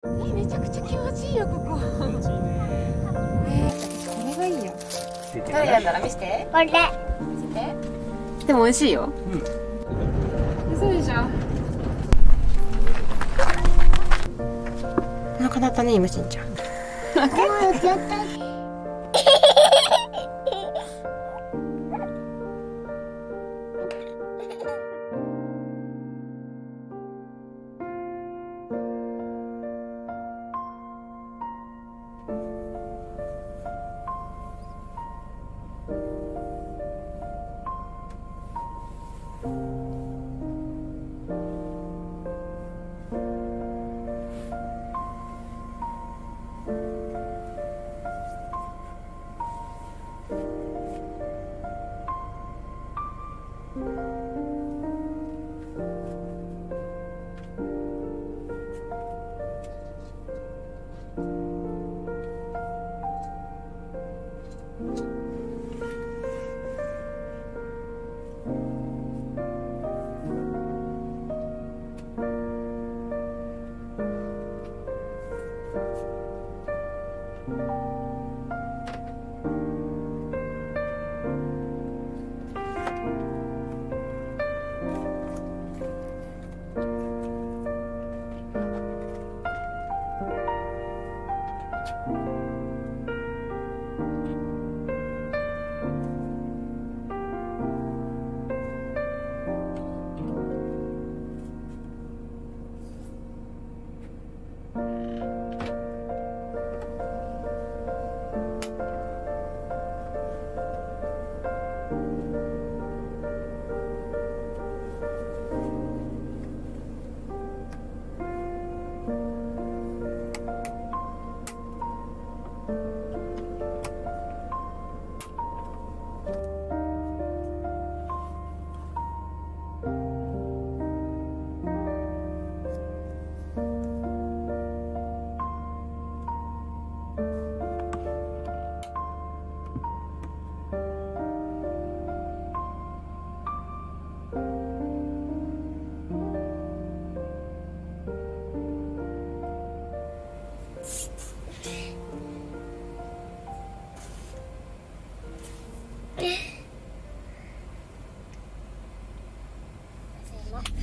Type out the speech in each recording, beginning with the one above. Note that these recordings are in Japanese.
めちゃくちゃ気持ちいいよここ。気持ちいいね。これがいいよ。ど誰だったら見せて。これ。見せて。でも美味しいよ。嘘でしょ。お腹鳴ったね今しんちゃん。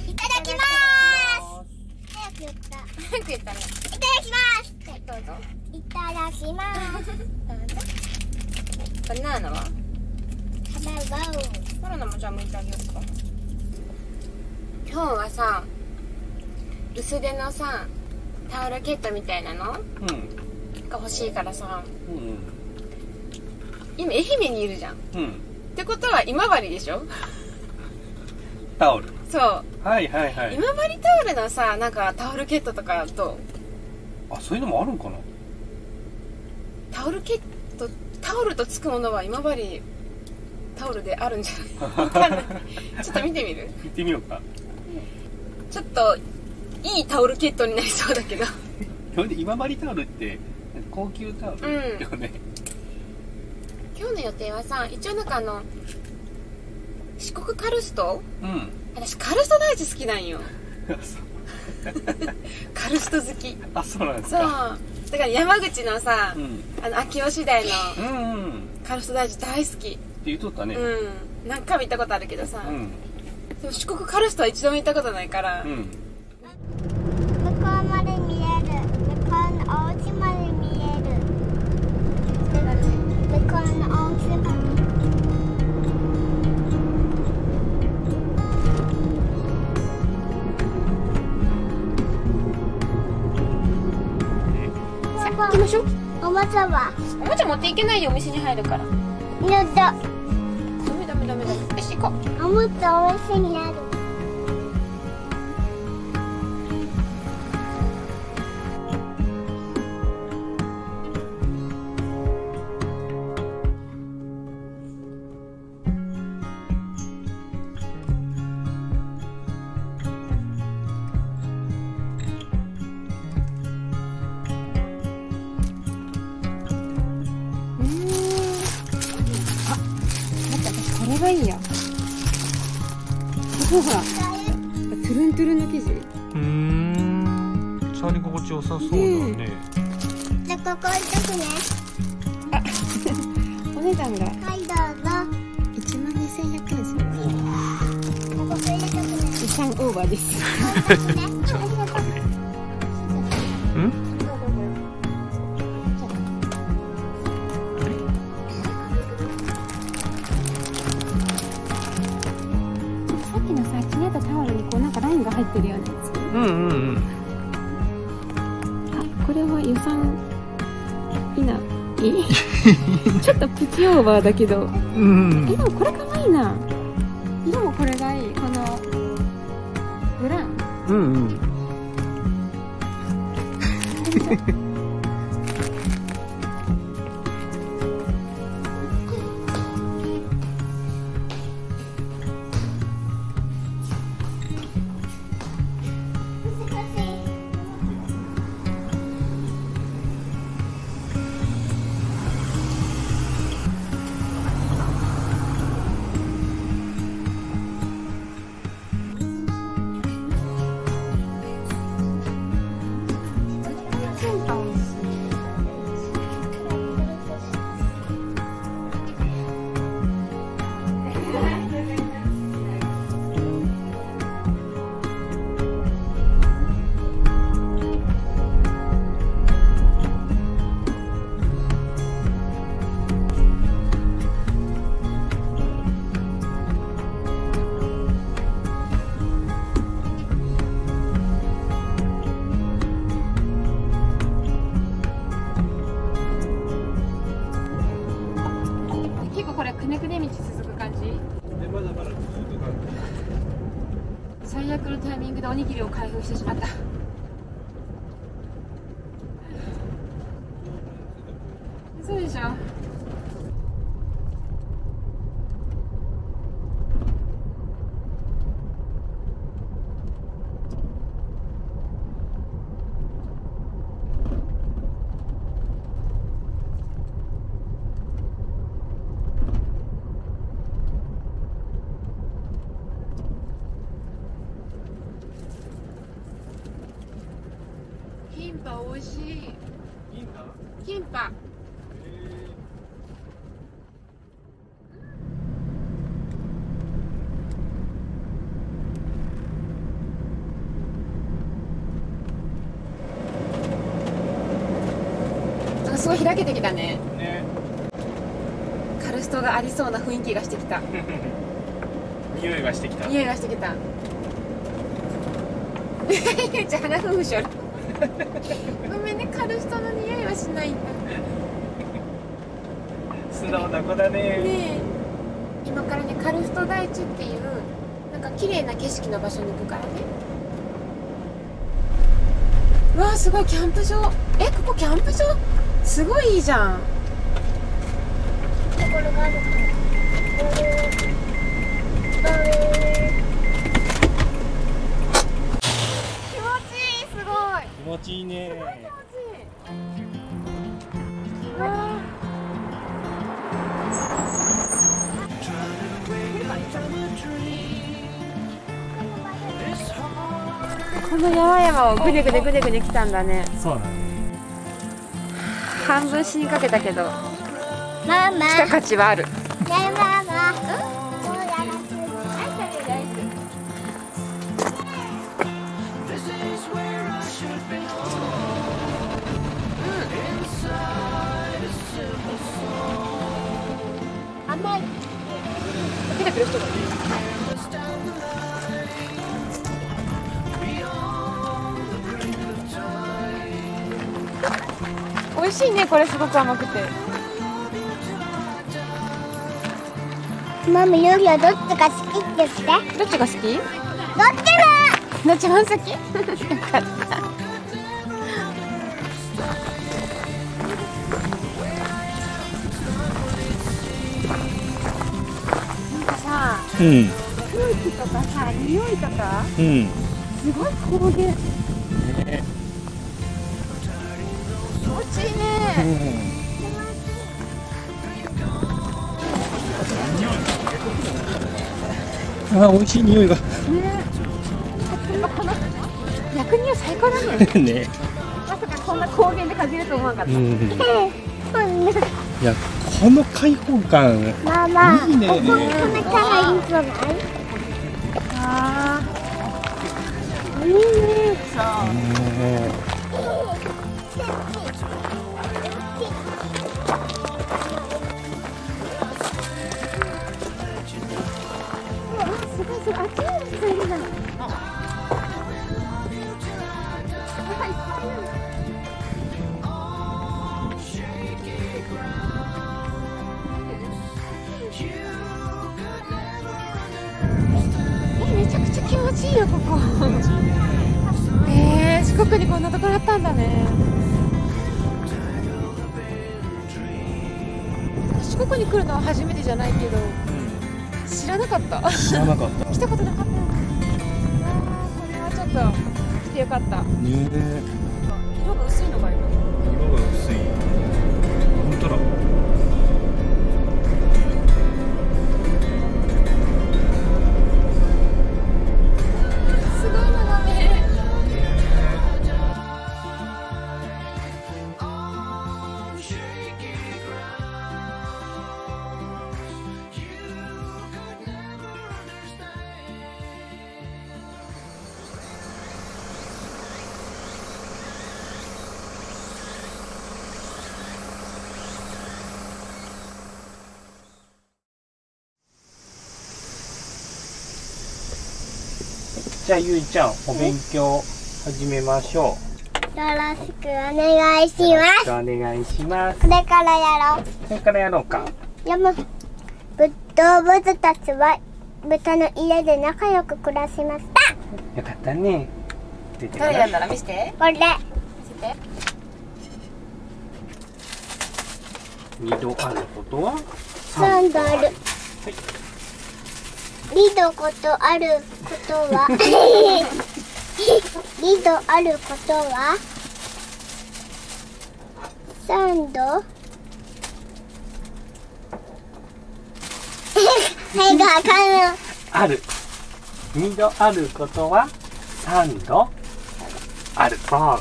いただきます。早く言った。早く言ったね。いただきます。はいどうぞ。いただきます。バナナは？卵。バナナもじゃあ剥いてあげようか。今日はさ、薄手のさタオルケットみたいなのが欲しいからさ、今愛媛にいるじゃん。ってことは今治でしょ？タオル。そう。はいはいはい。今治タオルのさ、なんかタオルケットとかどう？あ、そういうのもあるんかな。タオルケット、タオルとつくものは今治タオルであるんじゃない？わかんない。ちょっと見てみる？行ってみようか。ちょっといいタオルケットになりそうだけど。基本で今治タオルって高級タオルよね。今日の予定はさ、一応なんか四国カルスト？私カルスト大地好きなんよ。カルスト好き。あ、そうなんですそうか。だから山口のさ、秋吉台のカルスト大地大好きって言っとったね。何回も行ったことあるけどさ、でも四国カルストは一度も行ったことないから、向こうまで見える。向こうのお家まで見える。向こうのお家まで。行きましょう。おもちゃは？おもちゃ持っていけないよ、お店に入るから。やだ。ダメダメダメダメ。よし行こう。おもちゃおいしいになる。これがいいや。ほら、トゥルントゥルンの生地。ち触り心地良さそうだね。じゃあここ置いとくね。お値段がはいどうぞ。12,100円する。ここ入れとくね。遺産オーバーです。置いとくね。ちょっとね。ん？さっきのさ、ちねたタオルにこうなんかラインが入ってるようなやつ。うんうんうん。あ、これは予算以内。ちょっとプチオーバーだけど。うん。でもこれかわいいな。色もこれがいい。このブラウン。うんうん。これくねくね道続く感じ。まだまだ続く感じ。最悪のタイミングでおにぎりを開封してしまった。そうでしょ。キンパ美味しい。キンパ。あ、すごい開けてきたね。ね。カルストがありそうな雰囲気がしてきた。匂いがしてきた。匂いがしてきた。ゆうちゃん鼻ふんふしょる。ごめんね、カルストの匂いはしないんだ。素直な子だね。ねえ、今からね、カルスト台地っていうなんか綺麗な景色の場所に行くからね。うわー、すごいキャンプ場。え、ここキャンプ場すごいいいじゃん。ところがある。気持ちいい、すごい。気持ちいいね。気持ちいい。うわー、この山々をぐねぐねぐねぐね来たんだね。そうだね。半分死にかけたけどママ。来た価値はある。ねえママ。そうやらせる。甘い。出てくる人がいる。美味しいね、これすごく甘くて。ママ、ヨギはどっちが好きって言って。どっちが好き？どっちも。どっちも好き？よかった。なんかさ、うん。空気とかさ、匂いとか、うん。すごい高原。ね。気持ちいいね。あ、美味しい匂いが。ね。やっぱこの薬味は最高からんね。ね。まさかこんな高原でかじると思わなかった。いや、この開放感。ママ、いいね。ここに止めたらいいじゃない？ああ、いいね。そう。すごいすごい、あっちにも人いるじゃない。めちゃくちゃ気持ちいいよここ。四国にこんなところあったんだね。四国に来るのは初めてじゃないけど、知らなかった。知らなかった。来たことなかった。これはちょっと来てよかった。ねえ。色が薄いのがいい。色が薄い。本当だ。すごい眺め。じゃあゆいちゃん、お勉強始めましょう。よろしくお願いしよろしくます。お願いします。これからやろう。これからやろうか。動物たちは豚の家で仲良く暮らしました。よかったね。出て誰やんなら見せて。これ見せて。二度あることは3度ある。2度ことあることは2度あることは3度はいがわかる。ある。二度あることは三度ある。ああ。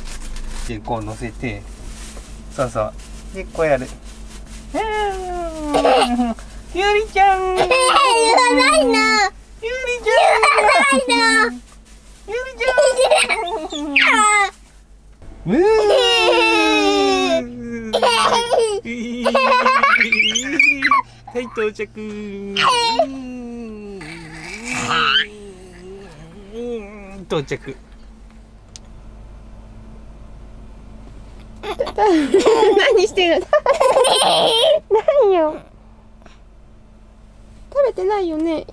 でこう乗せて、そうそう。でこうやる。ゆりちゃん。言わないの。ゆりちゃん。言わないの。ゆりちゃん。はい、到着。到着。何してるの？何よ。食べてないよね。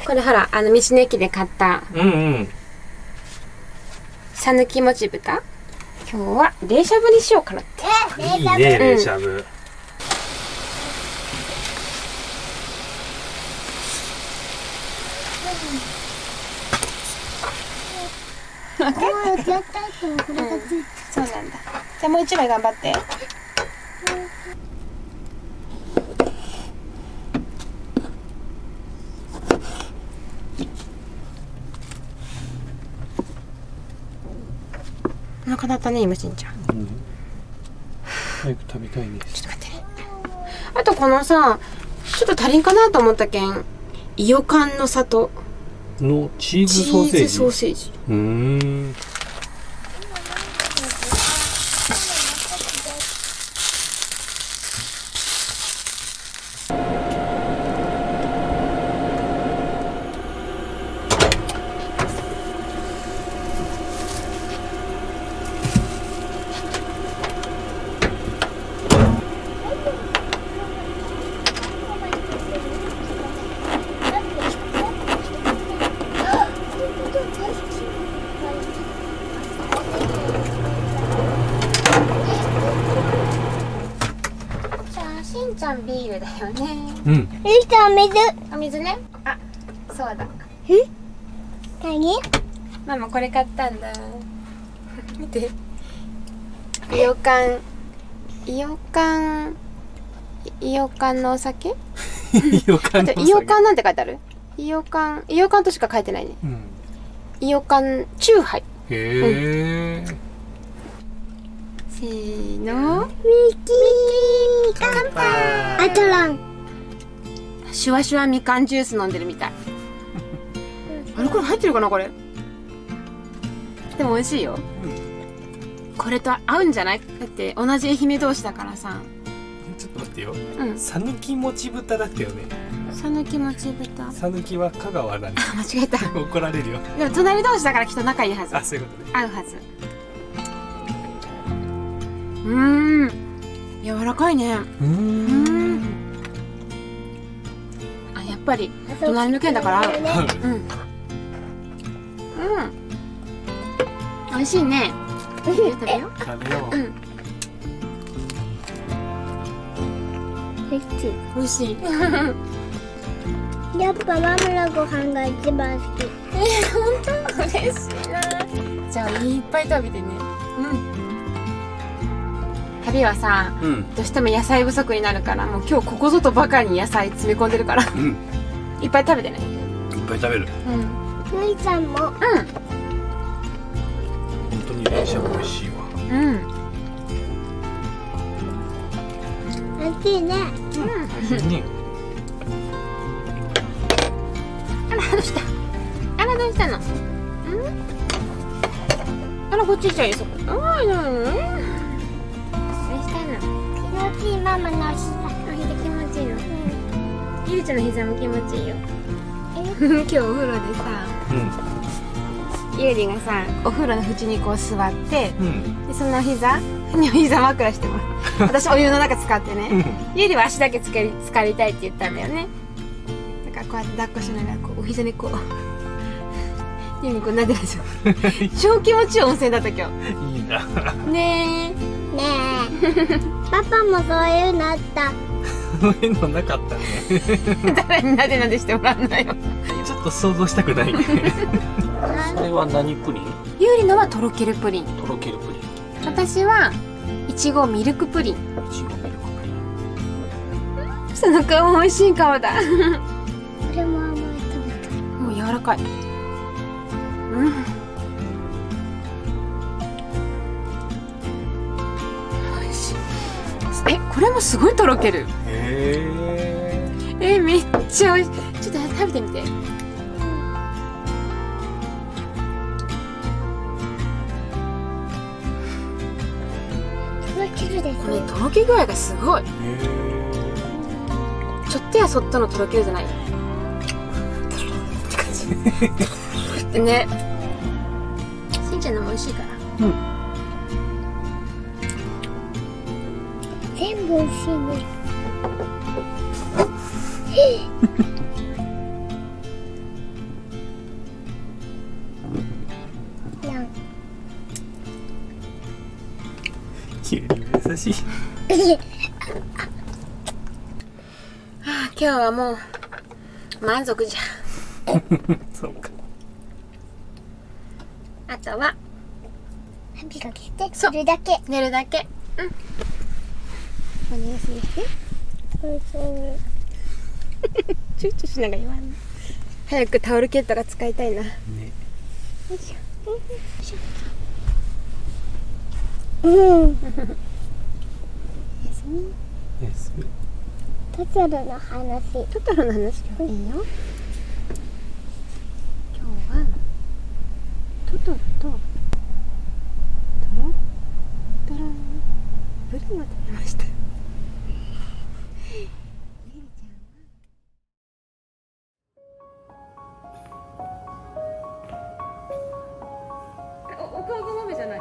これほら、道の駅で買ったさぬきもち豚。今日は冷しゃぶにしようかなって。いいね、冷しゃぶ。そうなんだ。じゃあもう一枚頑張って。お腹鳴ったね、今しんちゃん。早く食べたいです。ちょっと待ってね。あとこのさ、ちょっと足りんかなと思ったけん、いよかんの里のチーズソーセージ。チーズソーセージ。じゃあしんちゃんビールだよね。うん。ゆりちゃんお水。お水ね。あ、そうだ。何？ママこれ買ったんだ。見て。イオカンのお酒？イオカンのお酒。イオカンなんて書いてある？イオカンとしか書いてないね。うん。イオカンチューハイ。へえ。せーの。ミキー乾杯。アトラン。シュワシュワみかんジュース飲んでるみたい。あれこれ入ってるかなこれ。でも美味しいよ。これと合うんじゃない？だって同じ愛媛同士だからさ。ちょっと待ってよ。うん。さぬきもち豚だったよね。さぬきもち豚。さぬきは香川だね。間違えた。怒られるよ。でも隣同士だからきっと仲いいはず。あ、そういうことね。合うはず。柔らかいね。あ、やっぱり隣の県だから合う。美味しいね。食べよう。食べよう。美味しい。やっぱママのご飯が一番好き。本当嬉しいな。じゃあいっぱい食べてね。旅はさ、どうしても野菜不足になるから、もう今日ここぞとばかりに野菜詰め込んでるから、いっぱい食べてね。いっぱい食べる。ゆりちゃんも。本当に電車も美味しいわ。美味しいね。美味しいね。あらどうした？あらどうしたの？あらこっち行っちゃうよそこ。どうしたの？気持ちいいママの膝。気持ちいいの？ゆりちゃんの膝も気持ちいいよ。今日お風呂でさ、ゆりがさお風呂の縁にこう座って、でその膝枕してもらう。私お湯の中使ってね。ゆりは足だけ浸かりたいって言ったんだよね。だからこうやって抱っこしながらこうお膝にこうゆりにこうなでるんですよ。超気持ちいい温泉だった今日。いいな。ねえ。パパもそういうのあった。そういうのなかったね。誰になでしてもらうのよ。ちょっと想像したくないね。それは何プリン？ゆりのはとろけるプリン。とろけるプリン。私はいちごミルクプリン。いちごミルクプリン。その顔も美味しい顔だ。これも甘い食べた。もう柔らかい。美味しい。これもすごいとろける。めっちゃ美味しい。ちょっと食べてみて。とろけるです。これとろけ具合がすごい。ちょっとやそっとのとろけるじゃない。って感じ。でね。しんちゃんのも美味しいから。全部美味しいね。きゅうり優しい。今日はもう満足じゃ。そうか。あとは歯磨きしてそれだけ。寝るだけ。お願いします。チューチューしながら言わんの。早くタオルケットが使いたいな。ね。よいしょ。よいしょ。休み。休み。トトロの話。トトロの話。いいよ。今日はトトロとトロブリンを食べました。お顔が豆じゃない。